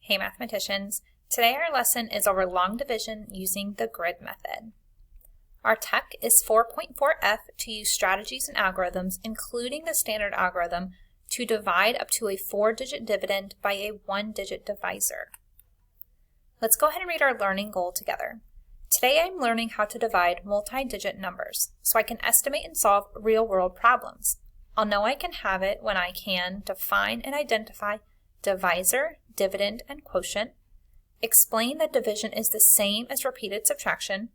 Hey mathematicians, today our lesson is over long division using the grid method. Our TEK is 4.4F to use strategies and algorithms, including the standard algorithm, to divide up to a 4-digit dividend by a 1-digit divisor. Let's go ahead and read our learning goal together. Today I'm learning how to divide multi-digit numbers so I can estimate and solve real-world problems. I'll know I can have it when I can define and identify divisor, dividend, and quotient, explain that division is the same as repeated subtraction,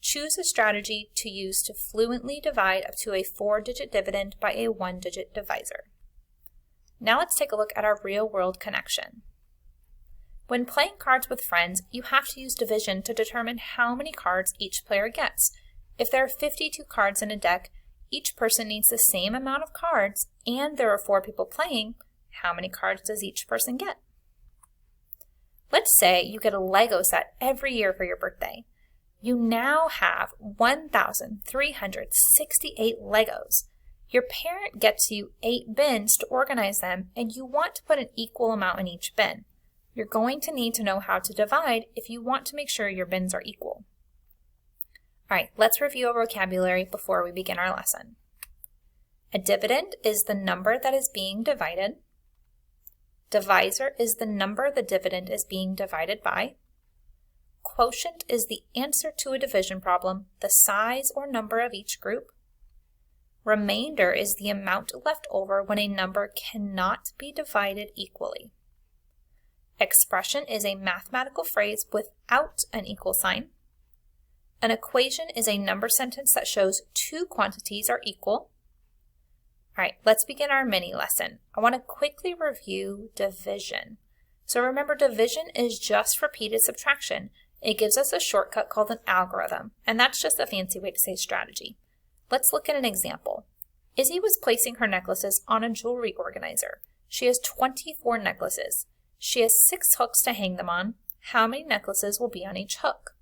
choose a strategy to use to fluently divide up to a 4-digit dividend by a 1-digit divisor. Now let's take a look at our real-world connection. When playing cards with friends, you have to use division to determine how many cards each player gets. If there are 52 cards in a deck, each person needs the same amount of cards, and there are 4 people playing. How many cards does each person get? Let's say you get a Lego set every year for your birthday. You now have 1,368 Legos. Your parent gets you 8 bins to organize them, and you want to put an equal amount in each bin. You're going to need to know how to divide if you want to make sure your bins are equal. All right, let's review our vocabulary before we begin our lesson. A dividend is the number that is being divided. Divisor is the number the dividend is being divided by. Quotient is the answer to a division problem, the size or number of each group. Remainder is the amount left over when a number cannot be divided equally. Expression is a mathematical phrase without an equal sign. An equation is a number sentence that shows 2 quantities are equal. All right, let's begin our mini lesson. I want to quickly review division. So remember, division is just repeated subtraction. It gives us a shortcut called an algorithm, and that's just a fancy way to say strategy. Let's look at an example. Izzy was placing her necklaces on a jewelry organizer. She has 24 necklaces. She has 6 hooks to hang them on. How many necklaces will be on each hook?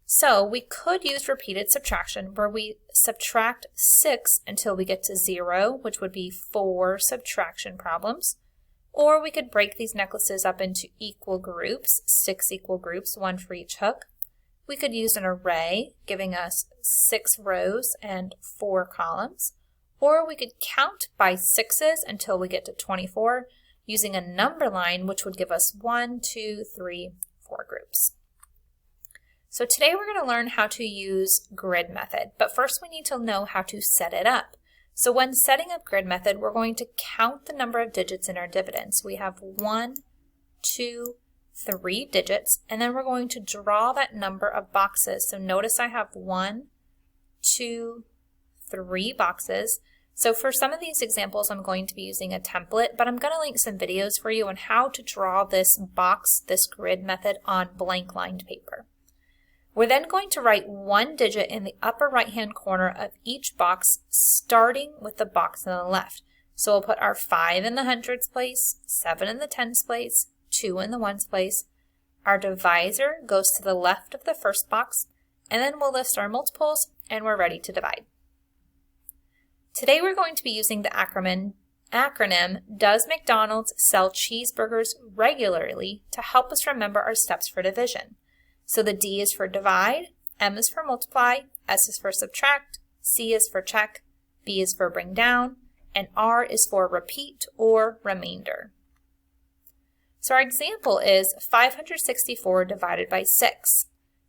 So we could use repeated subtraction where we subtract 6 until we get to 0, which would be 4 subtraction problems. Or we could break these necklaces up into equal groups, 6 equal groups, 1 for each hook. We could use an array, giving us 6 rows and 4 columns. Or we could count by 6s until we get to 24, using a number line, which would give us 1, 2, 3, 4 groups. So today we're going to learn how to use grid method, but first we need to know how to set it up. So when setting up grid method, we're going to count the number of digits in our dividends. We have 1, 2, 3 digits, and then we're going to draw that number of boxes. So notice I have 1, 2, 3 boxes. So for some of these examples, I'm going to be using a template, but I'm going to link some videos for you on how to draw this box, this grid method on blank lined paper. We're then going to write 1 digit in the upper right-hand corner of each box, starting with the box on the left. So we'll put our 5 in the hundreds place, 7 in the tens place, 2 in the ones place. Our divisor goes to the left of the first box, and then we'll list our multiples, and we're ready to divide. Today we're going to be using the acronym, Does McDonald's Sell Cheeseburgers Regularly, to help us remember our steps for division. So the D is for divide, M is for multiply, S is for subtract, C is for check, B is for bring down, and R is for repeat or remainder. So our example is 564 divided by 6.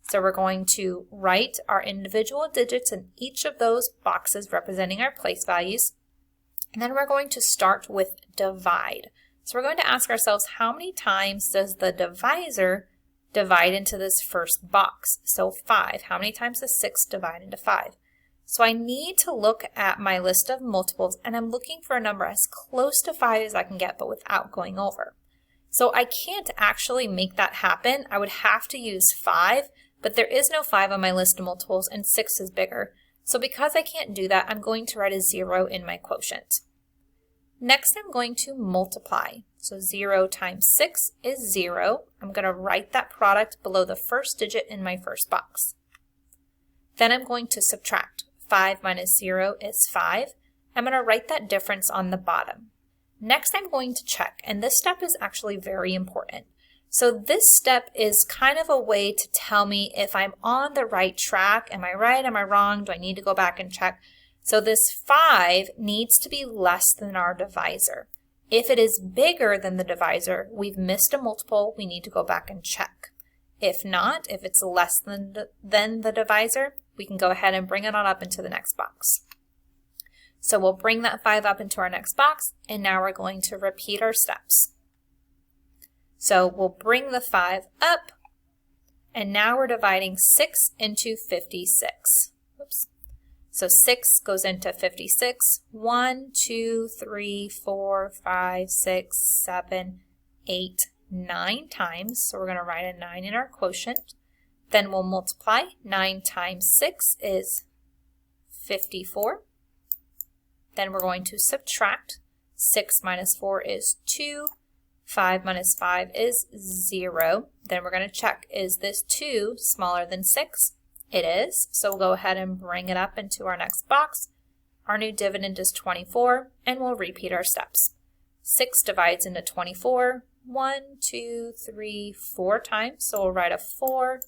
So we're going to write our individual digits in each of those boxes representing our place values, and then we're going to start with divide. So we're going to ask ourselves, how many times does the divisor divide into this first box? So 5. How many times does 6 divide into 5? So I need to look at my list of multiples, and I'm looking for a number as close to 5 as I can get, but without going over. So I can't actually make that happen. I would have to use 5, but there is no 5 on my list of multiples, and 6 is bigger. So because I can't do that, I'm going to write a 0 in my quotient. Next, I'm going to multiply. So 0 times 6 is 0. I'm going to write that product below the first digit in my first box. Then I'm going to subtract. 5 minus 0 is 5. I'm going to write that difference on the bottom. Next, I'm going to check, and this step is actually very important. So this step is kind of a way to tell me if I'm on the right track. Am I right? Am I wrong? Do I need to go back and check? So this 5 needs to be less than our divisor. If it is bigger than the divisor, we've missed a multiple. We need to go back and check. If not, if it's less than the divisor, we can go ahead and bring it on up into the next box. So we'll bring that 5 up into our next box, and now we're going to repeat our steps. So we'll bring the 5 up, and now we're dividing 6 into 56. Oops. So 6 goes into 56. 1, 2, 3, 4, 5, 6, 7, 8, 9 times. So we're going to write a 9 in our quotient. Then we'll multiply. 9 times 6 is 54. Then we're going to subtract. 6 minus 4 is 2. 5 minus 5 is 0. Then we're going to check, is this 2 smaller than 6? It is. So we'll go ahead and bring it up into our next box. Our new dividend is 24, and we'll repeat our steps. 6 divides into 24. 1, 2, 3, 4 times. So we'll write a 4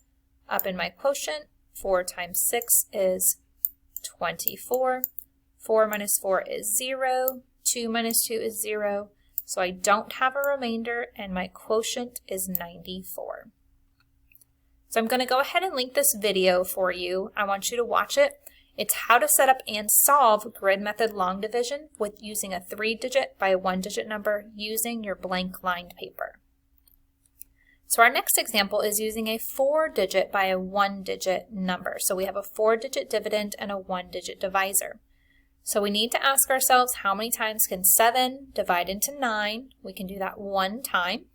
up in my quotient. 4 times 6 is 24. 4 minus 4 is 0. 2 minus 2 is 0. So I don't have a remainder, and my quotient is 94. So I'm going to go ahead and link this video for you. I want you to watch it. It's how to set up and solve grid method long division with using a 3-digit by a 1-digit number using your blank lined paper. So our next example is using a 4-digit by a 1-digit number. So we have a 4-digit dividend and a 1-digit divisor. So we need to ask ourselves, how many times can 7 divide into 9? We can do that 1 time.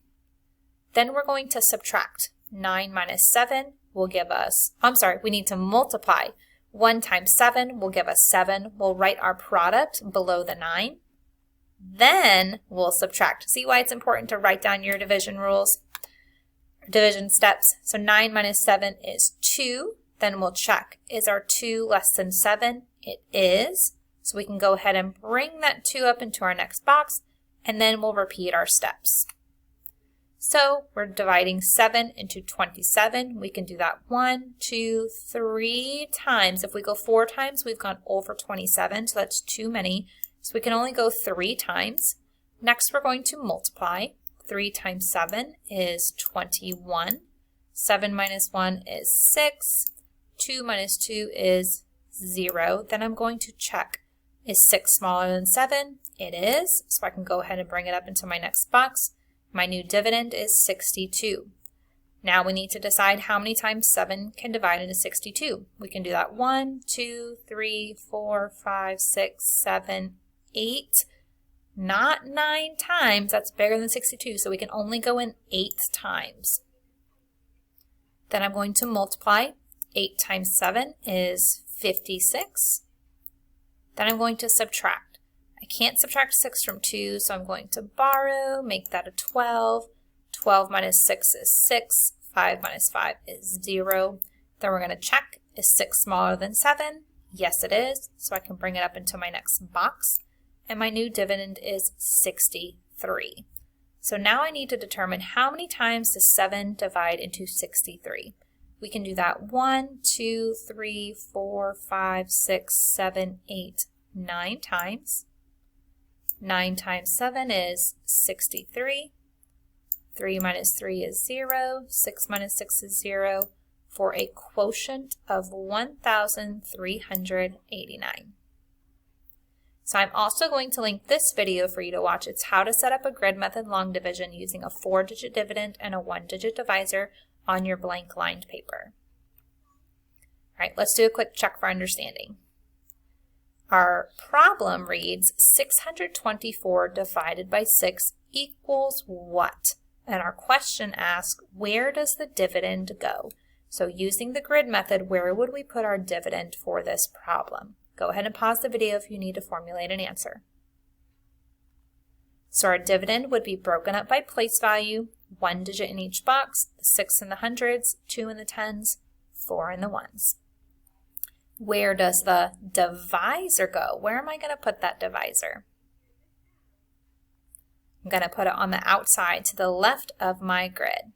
Then we're going to subtract. 9 minus 7 will give us, we need to multiply. 1 times 7 will give us 7. We'll write our product below the 9. Then we'll subtract. See why it's important to write down your division rules, division steps. So 9 minus 7 is 2. Then we'll check, is our 2 less than 7? It is. So we can go ahead and bring that 2 up into our next box, and then we'll repeat our steps. So we're dividing 7 into 27. We can do that 1, 2, 3 times. If we go 4 times, we've gone over 27, so that's too many. So we can only go 3 times. Next, we're going to multiply. 3 times 7 is 21. 7 minus 1 is 6. 2 minus 2 is 0. Then I'm going to check. Is 6 smaller than 7? It is. So I can go ahead and bring it up into my next box. My new dividend is 62. Now we need to decide how many times 7 can divide into 62. We can do that 1, 2, 3, 4, 5, 6, 7, 8. Not 9 times. That's bigger than 62, so we can only go in 8 times. Then I'm going to multiply. 8 times 7 is 56. Then I'm going to subtract. I can't subtract 6 from 2, so I'm going to borrow, make that a 12. 12 minus 6 is 6. 5 minus 5 is 0. Then we're going to check, is 6 smaller than 7? Yes, it is. So I can bring it up into my next box. And my new dividend is 63. So now I need to determine how many times does 7 divide into 63. We can do that 1, 2, 3, 4, 5, 6, 7, 8, 9 times. 9 times 7 is 63. 3 minus 3 is 0. 6 minus 6 is 0 for a quotient of 1,389. So I'm also going to link this video for you to watch. It's how to set up a grid method long division using a 4-digit dividend and a 1-digit divisor on your blank lined paper. All right, let's do a quick check for understanding. Our problem reads 624 divided by 6 equals what? And our question asks, where does the dividend go? So using the grid method, where would we put our dividend for this problem? Go ahead and pause the video if you need to formulate an answer. So our dividend would be broken up by place value, 1 digit in each box, 6 in the hundreds, 2 in the tens, 4 in the ones. Where does the divisor go? Where am I going to put that divisor? I'm going to put it on the outside to the left of my grid.